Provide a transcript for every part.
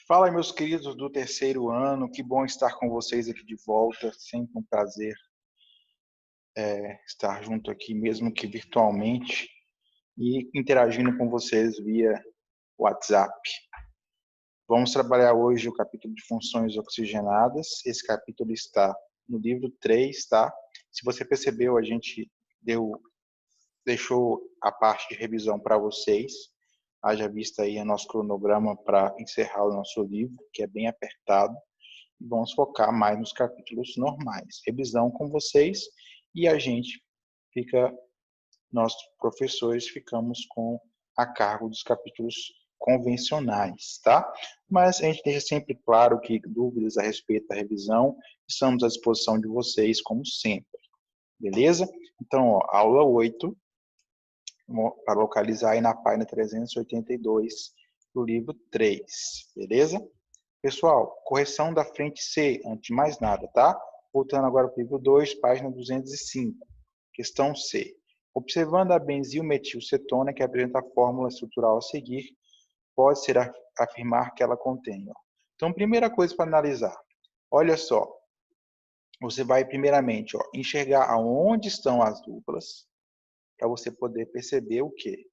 Fala, meus queridos do terceiro ano, que bom estar com vocês aqui de volta, sempre um prazer estar junto aqui, mesmo que virtualmente, e interagindo com vocês via WhatsApp. Vamos trabalhar hoje o capítulo de funções oxigenadas. Esse capítulo está no livro 3, tá? Se você percebeu, a gente deixou a parte de revisão para vocês. Haja vista aí o nosso cronograma para encerrar o nosso livro, que é bem apertado. Vamos focar mais nos capítulos normais. Revisão com vocês e a gente fica, nós professores ficamos com a cargo dos capítulos convencionais, tá? Mas a gente deixa sempre claro que dúvidas a respeito da revisão, estamos à disposição de vocês, como sempre. Beleza? Então, ó, aula 8, para localizar aí na página 382 do livro 3, beleza? Pessoal, correção da frente C, antes de mais nada, tá? Voltando agora para o livro 2, página 205, questão C. Observando a benzilmetilcetona, que apresenta a fórmula estrutural a seguir, pode ser afirmar que ela contém. Ó. Então, primeira coisa para analisar. Olha só, você vai primeiramente enxergar aonde estão as duplas, para você poder perceber o quê?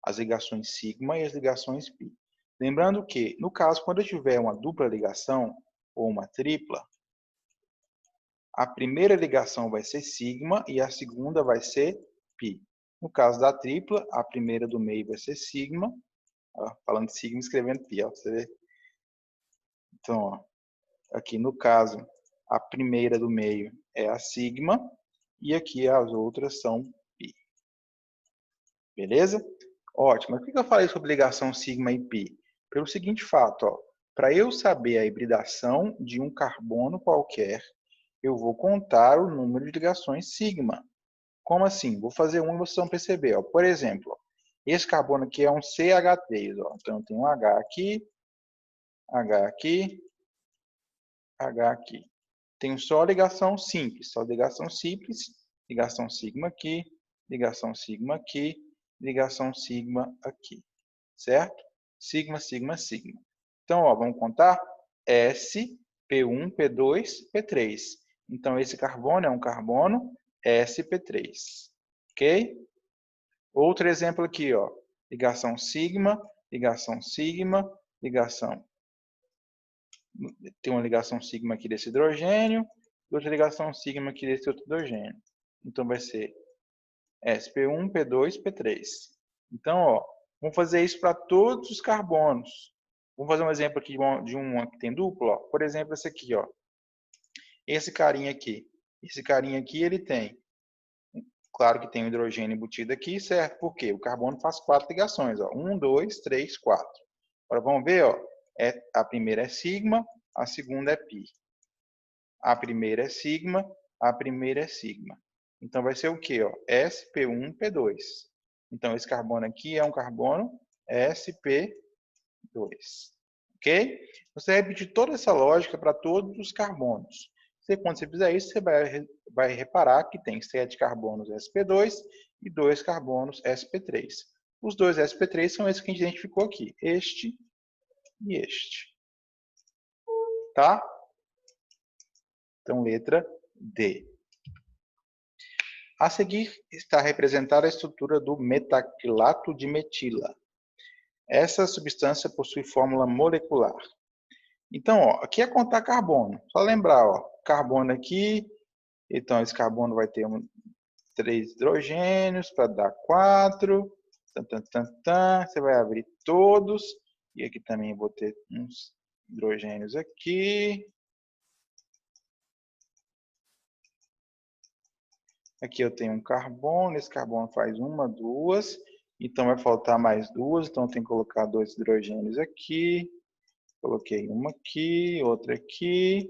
As ligações sigma e as ligações pi. Lembrando que, no caso, quando eu tiver uma dupla ligação ou uma tripla, a primeira ligação vai ser sigma e a segunda vai ser pi. No caso da tripla, a primeira do meio vai ser sigma, ó, falando de sigma escrevendo pi, ó, você vê? Então, ó, aqui no caso, a primeira do meio é a sigma e aqui as outras são pi. Beleza? Ótimo. Por que eu falei sobre ligação sigma e pi? Pelo seguinte fato, para eu saber a hibridação de um carbono qualquer, eu vou contar o número de ligações sigma. Como assim? Vou fazer um e vocês vão perceber. Ó. Por exemplo, esse carbono aqui é um CH3. Ó. Então, eu tenho um H aqui, H aqui, H aqui. Tenho só ligação simples. Só ligação sigma aqui, ligação sigma aqui, ligação sigma aqui. Certo? Sigma, sigma, sigma. Então, ó, vamos contar? S, P1, P2, P3. Então, esse carbono é um carbono sp3. Ok? Outro exemplo aqui, ó. Ligação sigma, ligação sigma, ligação. Tem uma ligação sigma aqui desse hidrogênio, e outra ligação sigma aqui desse outro hidrogênio. Então, vai ser sp1, P2, P3. Então, ó, vamos fazer isso para todos os carbonos. Vamos fazer um exemplo aqui de uma que tem duplo. Ó. Por exemplo, esse aqui. Ó. Esse carinha aqui. Esse carinha aqui, ele tem. Claro que tem o hidrogênio embutido aqui, certo? Por quê? O carbono faz 4 ligações. Ó. 1, 2, 3, 4. Agora vamos ver. Ó. A primeira é sigma, a segunda é pi. A primeira é sigma, a primeira é sigma. Então vai ser o quê? Ó? sp1, P2. Então esse carbono aqui é um carbono sp2. Ok? Você repetir toda essa lógica para todos os carbonos. Quando você fizer isso, você vai reparar que tem 7 carbonos sp2 e 2 carbonos sp3. Os dois sp3 são esses que a gente identificou aqui. Este e este. Tá? Então, letra D. A seguir está representada a estrutura do metaquilato de metila. Essa substância possui fórmula molecular. Então, ó, aqui é contar carbono. Só lembrar, ó, carbono aqui. Então, esse carbono vai ter 3 hidrogênios para dar 4. Você vai abrir todos. E aqui também vou ter uns hidrogênios aqui. Aqui eu tenho um carbono. Esse carbono faz 1, 2. Então, vai faltar mais 2. Então, eu tenho que colocar 2 hidrogênios aqui. Coloquei uma aqui, outra aqui.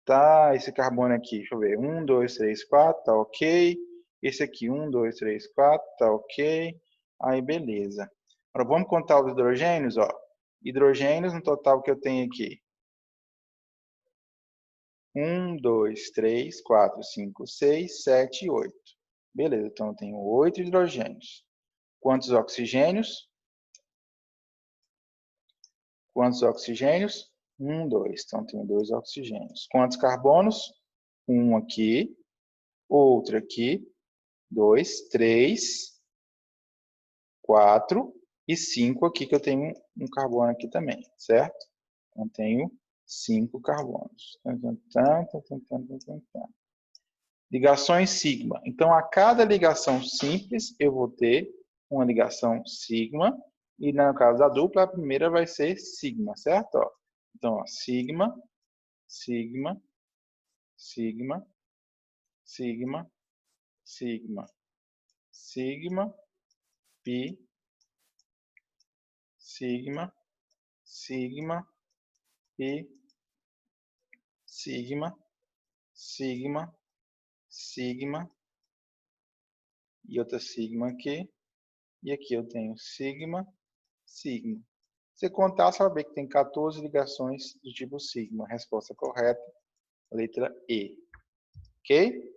Tá, esse carbono aqui, deixa eu ver. 1, 2, 3, 4, tá ok. Esse aqui, 1, 2, 3, 4, tá ok. Aí, beleza. Agora, vamos contar os hidrogênios, ó. Hidrogênios no total que eu tenho aqui. 1, 2, 3, 4, 5, 6, 7 e 8. Beleza, então eu tenho 8 hidrogênios. Quantos oxigênios? Quantos oxigênios? 1, 2. Então, tenho 2 oxigênios. Quantos carbonos? 1 aqui, outro aqui, 2, 3, 4 e 5 aqui, que eu tenho um carbono aqui também, certo? Então, tenho 5 carbonos. Ligações sigma. Então, a cada ligação simples, eu vou ter uma ligação sigma. E no caso da dupla, a primeira vai ser sigma, certo? Ó. Então, ó, sigma, sigma, sigma, sigma, sigma, sigma, pi, sigma, sigma, pi, sigma, sigma, sigma, e outra sigma aqui. E aqui eu tenho sigma, sigma. Se contar, você vai ver que tem 14 ligações do tipo sigma. Resposta correta, letra E. Ok?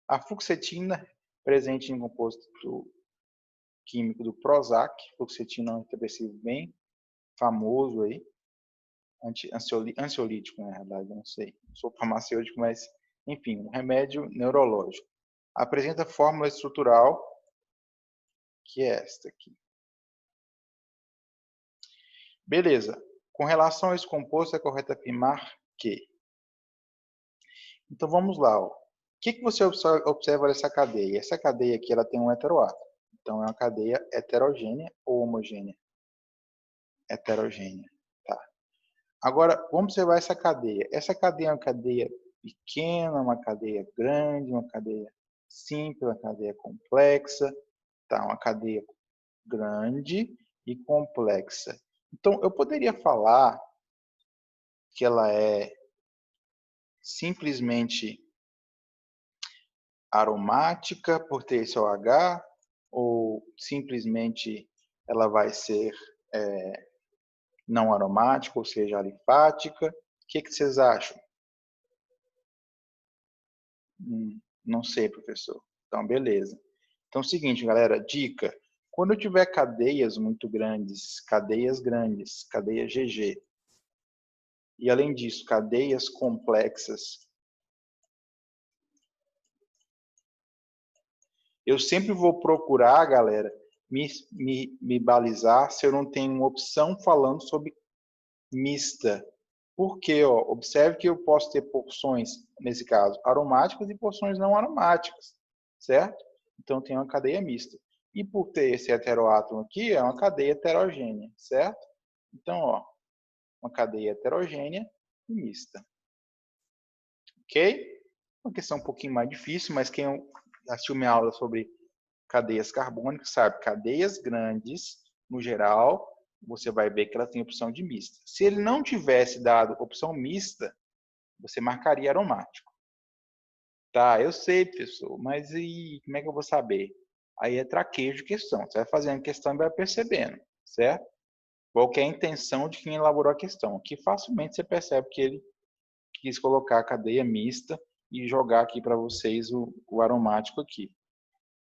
A fluoxetina, presente em composto químico do Prozac. Fluoxetina é um antidepressivo bem famoso aí. Ansiolítico, na verdade, eu não sei. Não sou farmacêutico, mas, enfim, um remédio neurológico. Apresenta fórmula estrutural, que é esta aqui. Beleza. Com relação a esse composto, é correto afirmar que... Então, vamos lá. Ó. O que você observa nessa cadeia? Essa cadeia aqui ela tem um heteroátomo. Então, é uma cadeia heterogênea ou homogênea? Heterogênea. Tá. Agora, vamos observar essa cadeia. Essa cadeia é uma cadeia pequena, uma cadeia grande, uma cadeia simples, uma cadeia complexa. Tá, uma cadeia grande e complexa. Então, eu poderia falar que ela é simplesmente aromática por ter esse OH, ou simplesmente ela vai ser não aromática, ou seja, alifática. O que vocês acham? Não sei, professor. Então, beleza. Então, é o seguinte, galera, dica. Quando eu tiver cadeias muito grandes, cadeias GG, e além disso, cadeias complexas, eu sempre vou procurar, galera, me balizar se eu não tenho uma opção falando sobre mista. Porque, ó, observe que eu posso ter porções, nesse caso, aromáticas e porções não aromáticas, certo? Então, tem uma cadeia mista. E por ter esse heteroátomo aqui, é uma cadeia heterogênea, certo? Então, ó, uma cadeia heterogênea e mista. Ok? Uma questão um pouquinho mais difícil, mas quem assistiu minha aula sobre cadeias carbônicas sabe, cadeias grandes, no geral, você vai ver que ela tem opção de mista. Se ele não tivesse dado opção mista, você marcaria aromático. Tá, eu sei, professor, mas e como é que eu vou saber? Aí é traquejo de questão. Você vai fazendo questão e vai percebendo, certo? Qual que é a intenção de quem elaborou a questão. Que facilmente você percebe que ele quis colocar a cadeia mista e jogar aqui para vocês o aromático aqui.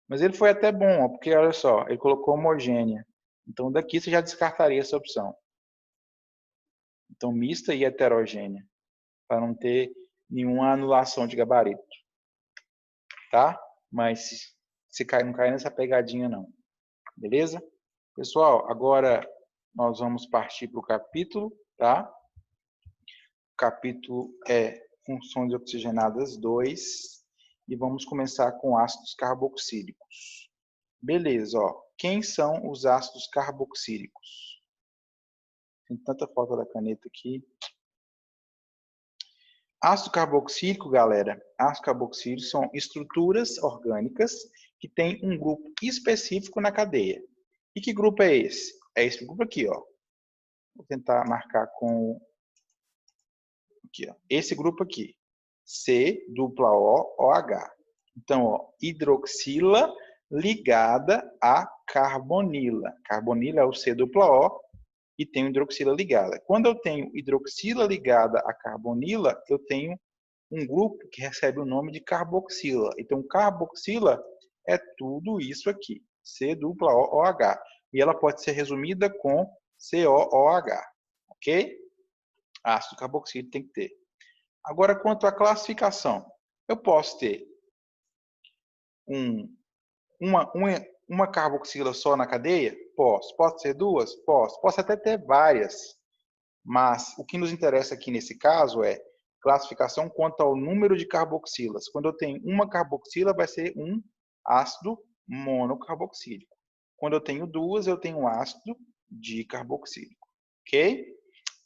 Mas ele foi até bom, porque olha só, ele colocou homogênea. Então daqui você já descartaria essa opção. Então mista e heterogênea, para não ter nenhuma anulação de gabarito. Tá? Mas se não cair nessa pegadinha não. Beleza? Pessoal, agora nós vamos partir para o capítulo, tá? O capítulo é funções oxigenadas 2 e vamos começar com ácidos carboxílicos. Beleza, ó. Quem são os ácidos carboxílicos? Tem tanta falta da caneta aqui. Ácido carboxílico, galera, ácido carboxílico são estruturas orgânicas que têm um grupo específico na cadeia. E que grupo é esse? É esse grupo aqui, ó. Vou tentar marcar com aqui, ó. Esse grupo aqui. C-O-O-H. Então, ó, hidroxila ligada a carbonila. Carbonila é o C-O-O e tenho hidroxila ligada. Quando eu tenho hidroxila ligada a carbonila, eu tenho um grupo que recebe o nome de carboxila. Então, carboxila é tudo isso aqui, C-O-O-H. E ela pode ser resumida com COOH. ok? Ácido carboxílico tem que ter. Agora, quanto à classificação, eu posso ter uma carboxila só na cadeia? Posso. Posso ter duas? Posso. Posso até ter várias. Mas o que nos interessa aqui nesse caso é classificação quanto ao número de carboxilas. Quando eu tenho uma carboxila, vai ser um ácido monocarboxílico. Quando eu tenho duas, eu tenho um ácido dicarboxílico. Ok?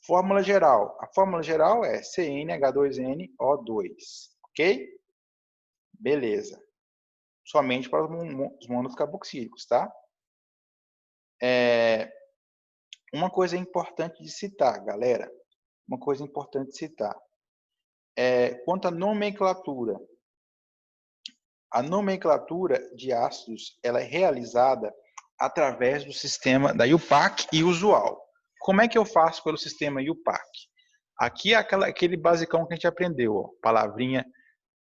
Fórmula geral. A fórmula geral é CnH2nO2. Ok? Beleza. Somente para os monocarboxílicos, tá? Uma coisa importante de citar, galera. Uma coisa importante de citar. Quanto à nomenclatura. A nomenclatura de ácidos ela é realizada através do sistema da IUPAC e usual. Como é que eu faço pelo sistema IUPAC? Aqui é aquele basicão que a gente aprendeu, ó, palavrinha,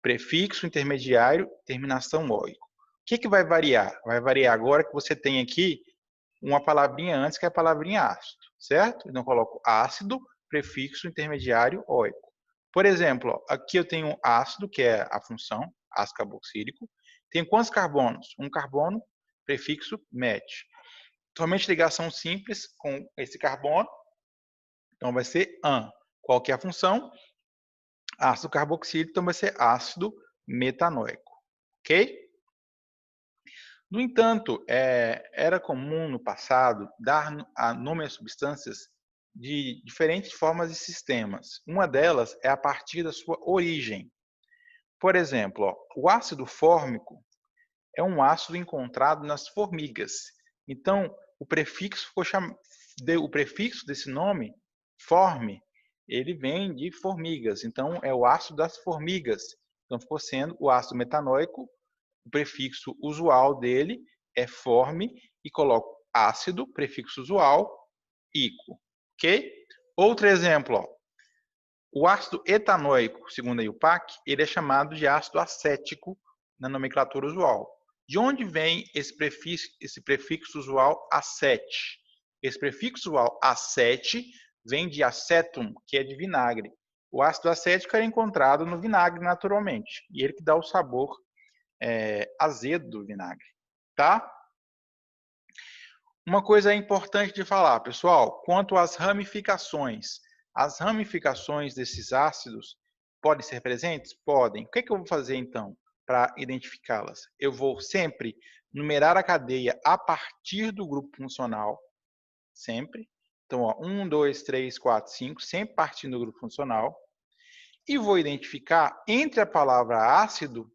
prefixo, intermediário, terminação óico. O que vai variar? Vai variar agora que você tem aqui uma palavrinha antes, que é a palavrinha ácido, certo? Então, eu coloco ácido, prefixo, intermediário, óico. Por exemplo, ó, aqui eu tenho ácido, que é a função, ácido carboxílico. Tem quantos carbonos? Um carbono, prefixo, met. Somente ligação simples com esse carbono, então vai ser an. Qual que é a função? Ácido carboxílico, então vai ser ácido metanoico, ok? No entanto, era comum no passado dar nome às substâncias de diferentes formas e sistemas. Uma delas é a partir da sua origem. Por exemplo, ó, o ácido fórmico é um ácido encontrado nas formigas. Então, o prefixo desse nome, forme, ele vem de formigas. Então, é o ácido das formigas. Então, ficou sendo o ácido metanoico. O prefixo usual dele é forme e coloco ácido, prefixo usual, ico. Ok? Outro exemplo, ó. O ácido etanoico, segundo a IUPAC, ele é chamado de ácido acético na nomenclatura usual. De onde vem esse prefixo usual acete? Esse prefixo usual acete vem de acetum, que é de vinagre. O ácido acético é encontrado no vinagre naturalmente, e ele que dá o sabor azedo do vinagre, tá? Uma coisa importante de falar, pessoal, quanto às ramificações. As ramificações desses ácidos podem ser presentes? Podem. O que eu vou fazer, então, para identificá-las? Eu vou sempre numerar a cadeia a partir do grupo funcional, sempre. Então, ó, 1, 2, 3, 4, 5, sempre partindo do grupo funcional. E vou identificar entre a palavra ácido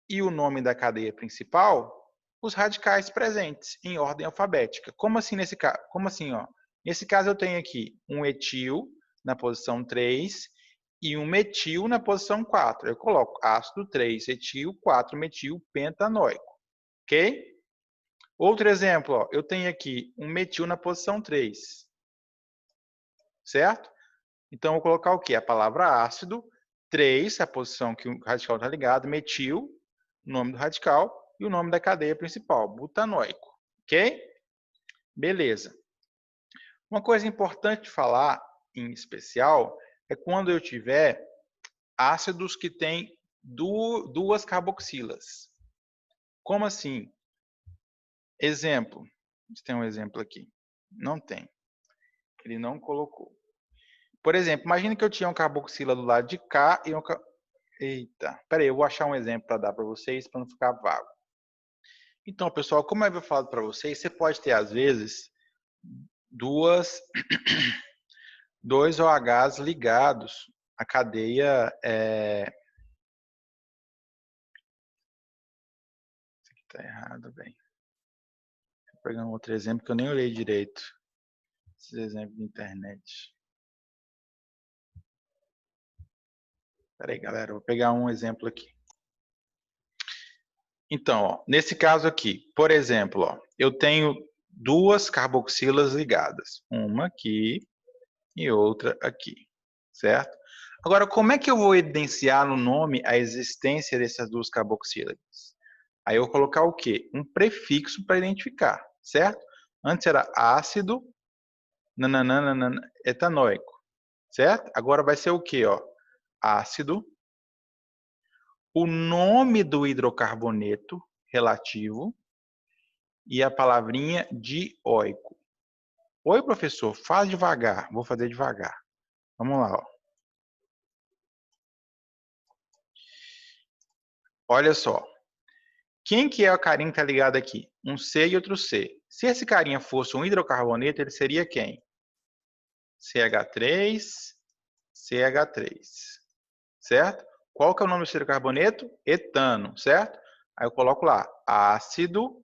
e o nome da cadeia principal, os radicais presentes em ordem alfabética. Como assim nesse caso? Como assim, ó? Nesse caso eu tenho aqui um etil na posição 3 e um metil na posição 4. Eu coloco ácido 3 etil, 4 metil pentanoico. OK? Outro exemplo, ó, eu tenho aqui um metil na posição 3. Certo? Então eu vou colocar o quê? A palavra ácido, 3, a posição que o radical está ligado, metil, o nome do radical e o nome da cadeia principal, butanoico. Ok? Beleza. Uma coisa importante de falar, em especial, é quando eu tiver ácidos que têm duas carboxilas. Como assim? Exemplo. Tem um exemplo aqui. Não tem. Ele não colocou. Por exemplo, imagine que eu tinha um carboxila do lado de cá e um... Eita, peraí, eu vou achar um exemplo para dar para vocês, para não ficar vago. Então, pessoal, como eu havia falado para vocês, você pode ter, às vezes, dois OHs ligados à cadeia... Isso aqui está errado, bem. Vou pegar um outro exemplo que eu nem olhei direito. Esses exemplos de internet. Peraí, galera, vou pegar um exemplo aqui. Então, ó, nesse caso aqui, por exemplo, ó, eu tenho duas carboxilas ligadas. Uma aqui e outra aqui, certo? Agora, como é que eu vou evidenciar no nome a existência dessas duas carboxilas? Aí eu vou colocar o quê? Um prefixo para identificar, certo? Antes era ácido, nananana, etanóico, certo? Agora vai ser o quê, ó? Ácido, o nome do hidrocarboneto relativo e a palavrinha dióico. Oi, professor, faz devagar. Vou fazer devagar. Vamos lá, ó. Olha só. Quem que é o carinha que está ligado aqui? Um C e outro C. Se esse carinha fosse um hidrocarboneto, ele seria quem? CH3, CH3. Certo? Qual que é o nome do hidrocarboneto? Etano, certo? Aí eu coloco lá, ácido,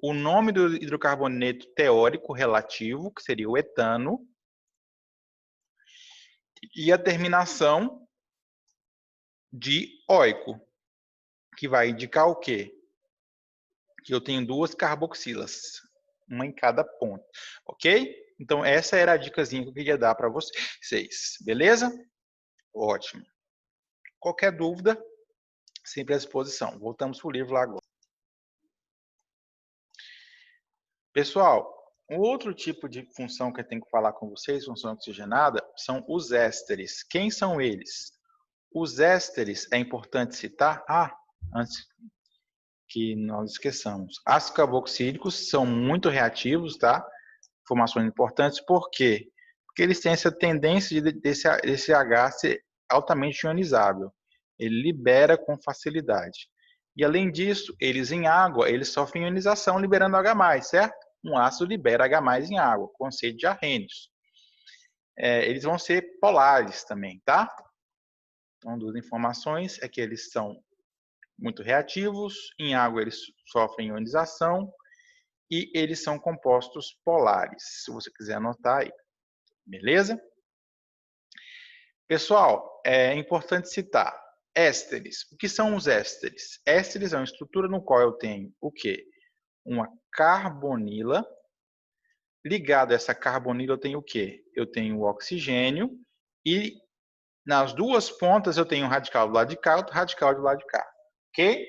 o nome do hidrocarboneto teórico relativo, que seria o etano, e a terminação dióico, que vai indicar o quê? Que eu tenho duas carboxilas, uma em cada ponto, ok? Então, essa era a dicasinha que eu queria dar para vocês, beleza? Ótimo. Qualquer dúvida, sempre à disposição. Voltamos para o livro lá agora. Pessoal, um outro tipo de função que eu tenho que falar com vocês, função oxigenada, são os ésteres. Quem são eles? Os ésteres, é importante citar, antes que nós esqueçamos, ácidos carboxílicos são muito reativos, tá? Informações importantes, por quê? Porque eles têm essa tendência desse H ser altamente ionizável. Ele libera com facilidade. E além disso, eles em água, eles sofrem ionização liberando H+, certo? Um ácido libera H+ em água, conceito de Arrhenius. Eles vão ser polares também, tá? Então, duas informações é que eles são muito reativos, em água eles sofrem ionização e eles são compostos polares, se você quiser anotar aí. Beleza? Pessoal, é importante citar ésteres. O que são os ésteres? Ésteres é uma estrutura no qual eu tenho o quê? Uma carbonila. Ligado a essa carbonila eu tenho o quê? Eu tenho o oxigênio e nas duas pontas eu tenho um radical do lado de cá e outro radical do lado de cá. Ok?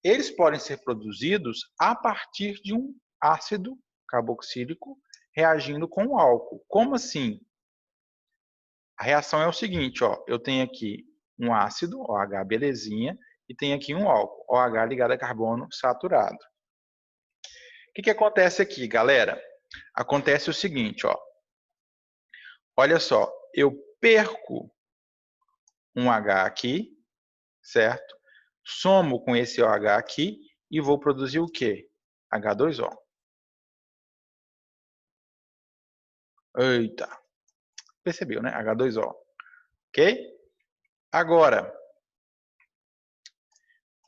Eles podem ser produzidos a partir de um ácido carboxílico reagindo com o álcool. Como assim? A reação é o seguinte, ó, eu tenho aqui um ácido, OH belezinha, e tenho aqui um álcool, OH ligado a carbono saturado. O que acontece aqui, galera? Acontece o seguinte, ó. Olha só, eu perco um H aqui, certo? Somo com esse OH aqui e vou produzir o quê? H2O. Eita, percebeu, né? H2O. Ok? Agora,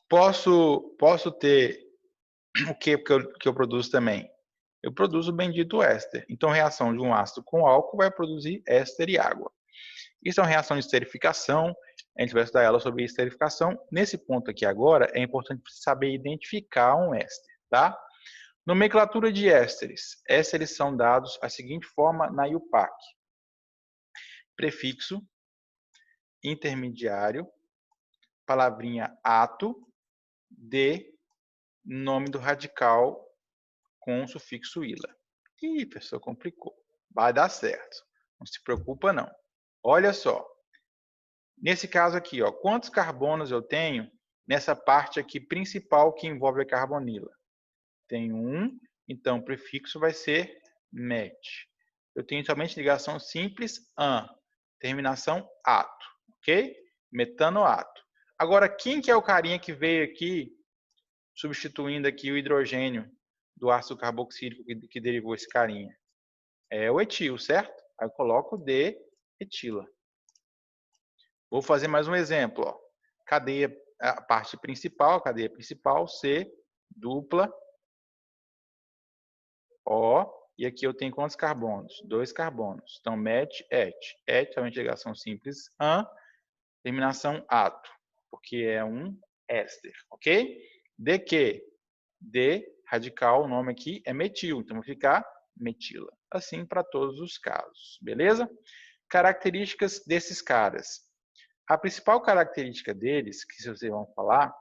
posso ter o que eu produzo também? Eu produzo o bendito éster. Então, a reação de um ácido com álcool vai produzir éster e água. Isso é uma reação de esterificação. A gente vai estudar ela sobre esterificação. Nesse ponto aqui agora, é importante saber identificar um éster, tá? Nomenclatura de ésteres. Ésteres são dados da seguinte forma na IUPAC. Prefixo, intermediário, palavrinha ato, de nome do radical com o sufixo ila. Ih, pessoal, complicou. Vai dar certo. Não se preocupa, não. Olha só. Nesse caso aqui, ó, quantos carbonos eu tenho nessa parte aqui principal que envolve a carbonila? Tenho um, então o prefixo vai ser met. Eu tenho somente ligação simples an, terminação ato, ok? Metanoato. Agora, quem que é o carinha que veio aqui substituindo aqui o hidrogênio do ácido carboxílico que derivou esse carinha? É o etil, certo? Aí eu coloco de etila. Vou fazer mais um exemplo. Ó. Cadeia, a parte principal, cadeia principal, C, dupla, O, e aqui eu tenho quantos carbonos? 2 carbonos. Então, met, et. Et é uma ligação simples, an, terminação ato, porque é um éster, ok? De que? De radical, o nome aqui é metil, então vai ficar metila. Assim para todos os casos, beleza? Características desses caras. A principal característica deles, que vocês vão falar,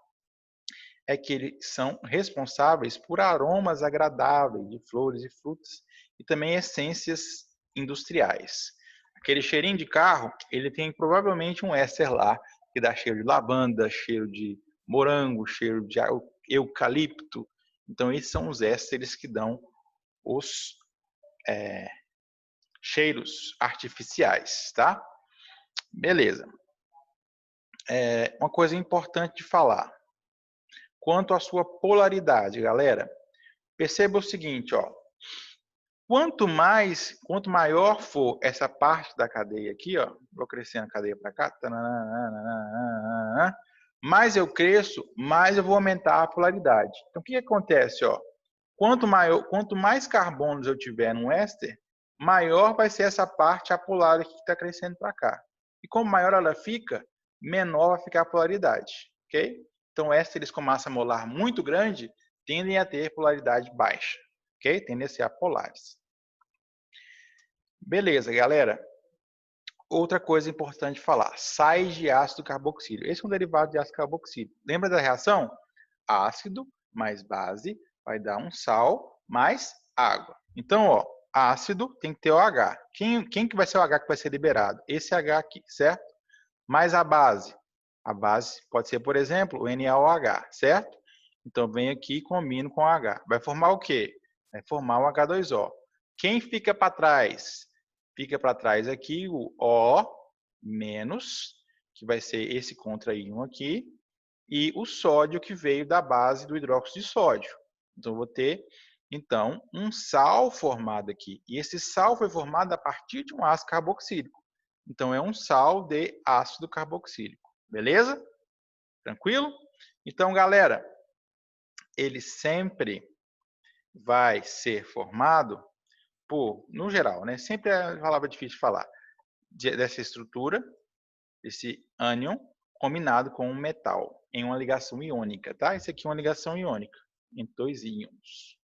é que eles são responsáveis por aromas agradáveis de flores e frutas e também essências industriais. Aquele cheirinho de carro, ele tem provavelmente um éster lá, que dá cheiro de lavanda, cheiro de morango, cheiro de eucalipto. Então, esses são os ésteres que dão os cheiros artificiais, tá? Beleza. Uma coisa importante de falar. Quanto à sua polaridade, galera, perceba o seguinte, ó. Quanto maior for essa parte da cadeia aqui, ó, vou crescendo a cadeia para cá, mais eu cresço, mais eu vou aumentar a polaridade. Então, o que acontece, ó? Quanto mais carbonos eu tiver no éster, maior vai ser essa parte apolar aqui que está crescendo para cá. E como maior ela fica, menor vai ficar a polaridade, ok? Então, ésteres com massa molar muito grande tendem a ter polaridade baixa, ok? Tendem a ser apolares. Beleza, galera. Outra coisa importante de falar, sais de ácido carboxílico. Esse é um derivado de ácido carboxílico. Lembra da reação? Ácido mais base vai dar um sal mais água. Então, ó, ácido tem que ter OH. Quem que vai ser o H que vai ser liberado? Esse H aqui, certo? Mais a base. A base pode ser, por exemplo, o NaOH, certo? Então, vem aqui e combino com o H. Vai formar o quê? Vai formar o H2O. Quem fica para trás? Fica para trás aqui o O menos, que vai ser esse contra-íon aqui, e o sódio que veio da base do hidróxido de sódio. Então, eu vou ter, então, um sal formado aqui. E esse sal foi formado a partir de um ácido carboxílico. Então, é um sal de ácido carboxílico. Beleza? Tranquilo? Então, galera, ele sempre vai ser formado por, no geral, né? Sempre é uma palavra difícil de falar, dessa estrutura, esse ânion, combinado com um metal, em uma ligação iônica, tá? Isso aqui é uma ligação iônica, entre dois íons.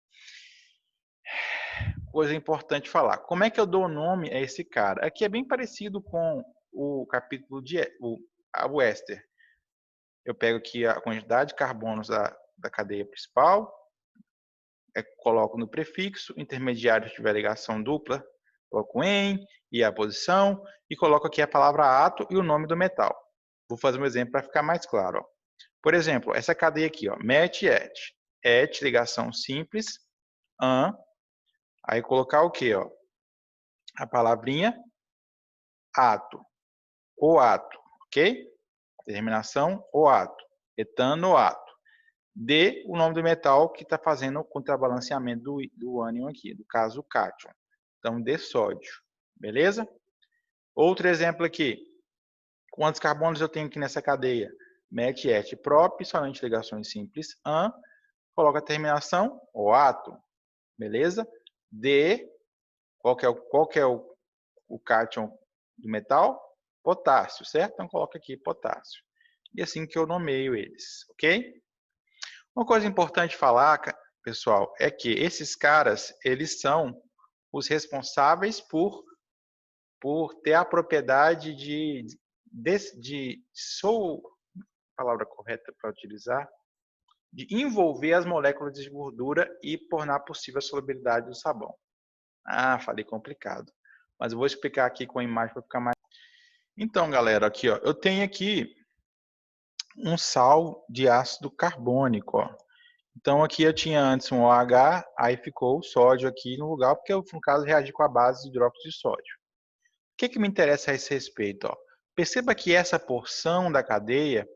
Coisa importante falar, como é que eu dou o nome a esse cara? Aqui é bem parecido com o capítulo de o éster. Eu pego aqui a quantidade de carbonos da cadeia principal, coloco no prefixo, intermediário se tiver ligação dupla, coloco em, e a posição, e coloco aqui a palavra átomo e o nome do metal. Vou fazer um exemplo para ficar mais claro. Ó. Por exemplo, essa cadeia aqui, ó, met, et. Et, ligação simples, an, aí colocar o quê? Ó? A palavrinha ato, o ato, ok? Terminação, o ato, etanoato. D, o nome do metal que está fazendo o contrabalanceamento do ânion aqui, do caso o cátion. Então, D sódio, beleza? Outro exemplo aqui. Quantos carbonos eu tenho aqui nessa cadeia? Met, et, prop, somente ligações simples, an, coloca a terminação, o átomo, beleza? D, qual que é o cátion do metal? Potássio, certo? Então, coloca aqui potássio. E assim que eu nomeio eles, ok? Uma coisa importante falar, pessoal, é que esses caras, eles são os responsáveis por ter a propriedade palavra correta para utilizar, de envolver as moléculas de gordura e tornar possível a solubilidade do sabão. Ah, falei complicado. Mas eu vou explicar aqui com a imagem para ficar mais... Então, galera, aqui, ó, eu tenho aqui um sal de ácido carbônico, ó. Então, aqui eu tinha antes um OH, aí ficou o sódio aqui no lugar, porque eu, no caso, reagi com a base de hidróxido de sódio. O que me interessa a esse respeito? Ó? Perceba que essa porção da cadeia,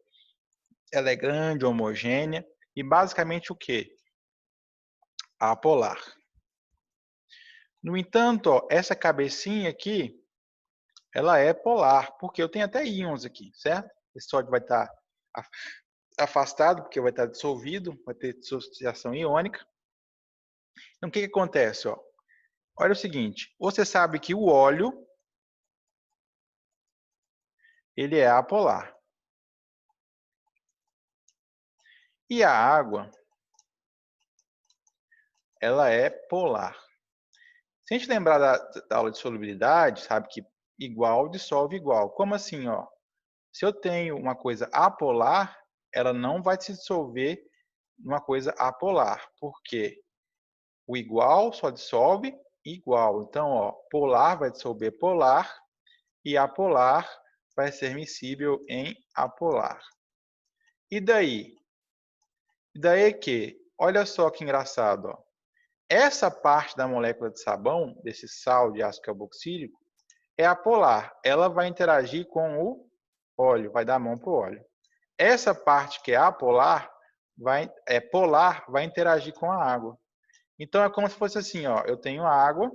ela é grande, homogênea, e basicamente o quê? Apolar. No entanto, ó, essa cabecinha aqui, ela é polar, porque eu tenho até íons aqui, certo? Esse sódio vai estar afastado, porque vai estar dissolvido, vai ter dissociação iônica. Então, o que acontece? Ó? Olha o seguinte, você sabe que o óleo, ele é apolar. E a água, ela é polar. Se a gente lembrar da aula de solubilidade, sabe que igual dissolve igual. Como assim? Ó? Se eu tenho uma coisa apolar, ela não vai se dissolver numa coisa apolar. Por quê? O igual só dissolve igual. Então, ó, polar vai dissolver polar e apolar vai ser miscível em apolar. E daí? E daí é que, olha só que engraçado, ó. Essa parte da molécula de sabão, desse sal de ácido carboxílico, é apolar. Ela vai interagir com o óleo, vai dar a mão para o óleo. Essa parte que é apolar, polar, vai interagir com a água. Então é como se fosse assim, ó, eu tenho água,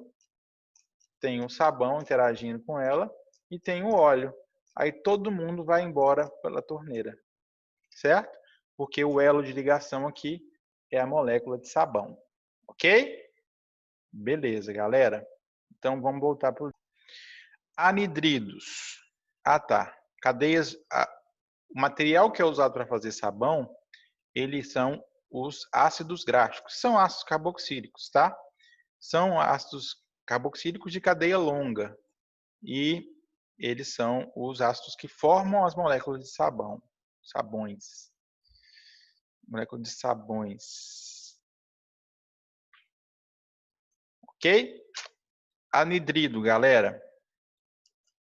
tenho o sabão interagindo com ela e tenho o óleo. Aí todo mundo vai embora pela torneira, certo? Porque o elo de ligação aqui é a molécula de sabão, ok? Beleza, galera. Então vamos voltar para o anidridos. Ah, tá. Cadeias. O material que é usado para fazer sabão, eles são os ácidos gráficos. São ácidos carboxílicos, tá? São ácidos carboxílicos de cadeia longa. E eles são os ácidos que formam as moléculas de sabão. Sabões. Moléculas de sabões. Ok? Anidrido, galera.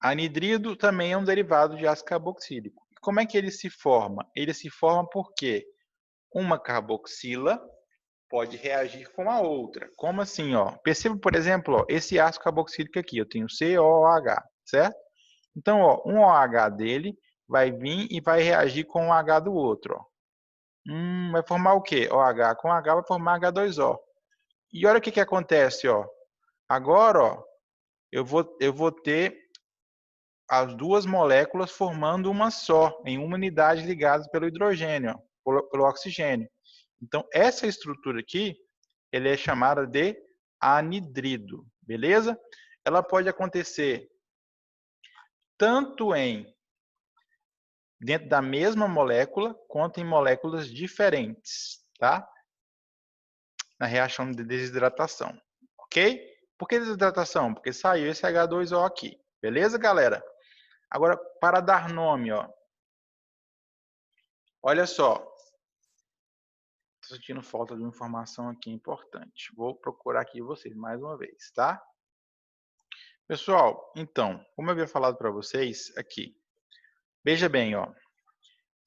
Anidrido também é um derivado de ácido carboxílico. Como é que ele se forma? Ele se forma porque uma carboxila pode reagir com a outra. Como assim? Ó? Perceba, por exemplo, ó, esse ácido carboxílico aqui. Eu tenho COOH, certo? Então, ó, um OH dele vai vir e vai reagir com o H do outro. Ó. Vai formar o quê? OH com H vai formar H2O. E olha o que acontece. Ó. Agora, ó, eu vou ter as duas moléculas formando uma só, em uma unidade ligadas pelo hidrogênio, pelo oxigênio. Então, essa estrutura aqui, ele é chamada de anidrido, beleza? Ela pode acontecer tanto dentro da mesma molécula, quanto em moléculas diferentes, tá? Na reação de desidratação, ok? Por que desidratação? Porque saiu esse H2O aqui, beleza, galera? Agora, para dar nome, ó. Olha só. Estou sentindo falta de uma informação aqui importante. Vou procurar aqui vocês mais uma vez, tá? Pessoal, então, como eu havia falado para vocês aqui, veja bem, ó.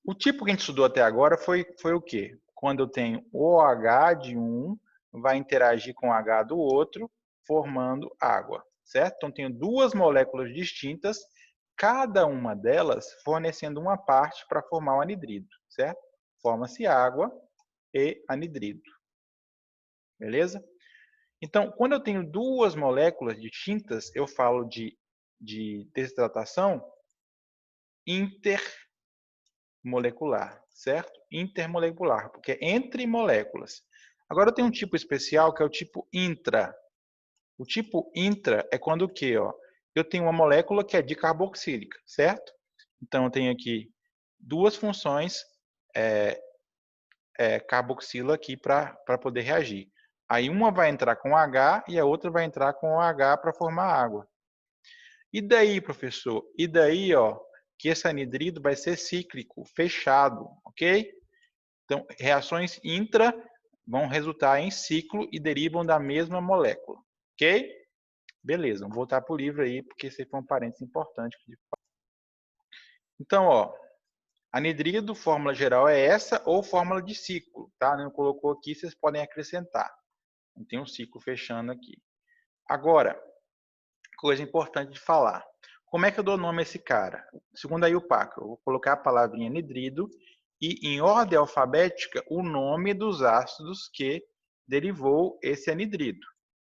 O tipo que a gente estudou até agora foi o quê? Quando eu tenho OH de um, vai interagir com H do outro, formando água, certo? Então, tenho duas moléculas distintas, cada uma delas fornecendo uma parte para formar o anidrido, certo? Forma-se água e anidrido. Beleza? Então, quando eu tenho duas moléculas distintas, eu falo de desidratação intermolecular, certo? Intermolecular, porque é entre moléculas. Agora eu tenho um tipo especial que é o tipo intra. O tipo intra é quando o quê? Ó? Eu tenho uma molécula que é dicarboxílica, certo? Então eu tenho aqui duas funções carboxila aqui para poder reagir. Aí uma vai entrar com H e a outra vai entrar com OH para formar água. E daí, professor? E daí, ó, que esse anidrido vai ser cíclico, fechado, ok? Então, reações intra vão resultar em ciclo e derivam da mesma molécula, ok? Beleza, vamos voltar para o livro aí, porque esse foi um parênteses importante. Então, ó, anidrido, fórmula geral é essa, ou fórmula de ciclo, tá? Não colocou aqui, vocês podem acrescentar. Tem um ciclo fechando aqui. Agora, coisa importante de falar. Como é que eu dou nome a esse cara? Segundo a IUPAC, eu vou colocar a palavrinha anidrido e, em ordem alfabética, o nome dos ácidos que derivou esse anidrido.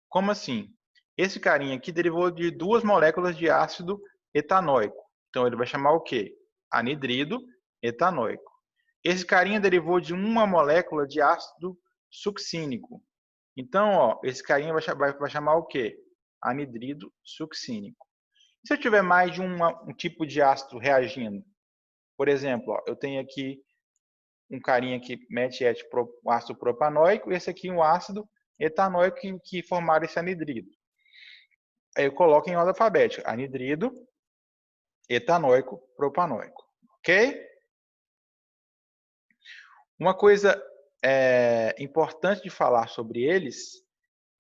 Como assim? Esse carinha aqui derivou de duas moléculas de ácido etanóico. Então, ele vai chamar o quê? Anidrido etanóico. Esse carinha derivou de uma molécula de ácido succínico. Então, ó, esse carinha vai chamar o quê? Anidrido succínico. Se eu tiver mais de um tipo de ácido reagindo, por exemplo, ó, eu tenho aqui um carinha que mete um ácido propanóico e esse aqui um ácido etanóico que formaram esse anidrido. Aí eu coloco em ordem alfabética, anidrido, etanóico, propanóico. Ok? Uma coisa importante de falar sobre eles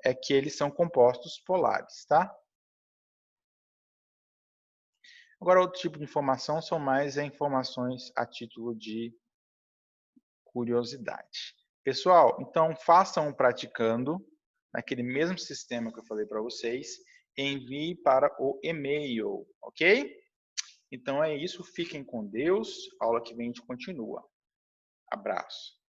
é que eles são compostos polares, tá? Agora, outro tipo de informação são mais informações a título de curiosidade. Pessoal, então façam praticando naquele mesmo sistema que eu falei para vocês, envie para o e-mail, ok? Então é isso, fiquem com Deus, a aula que vem a gente continua. Abraço.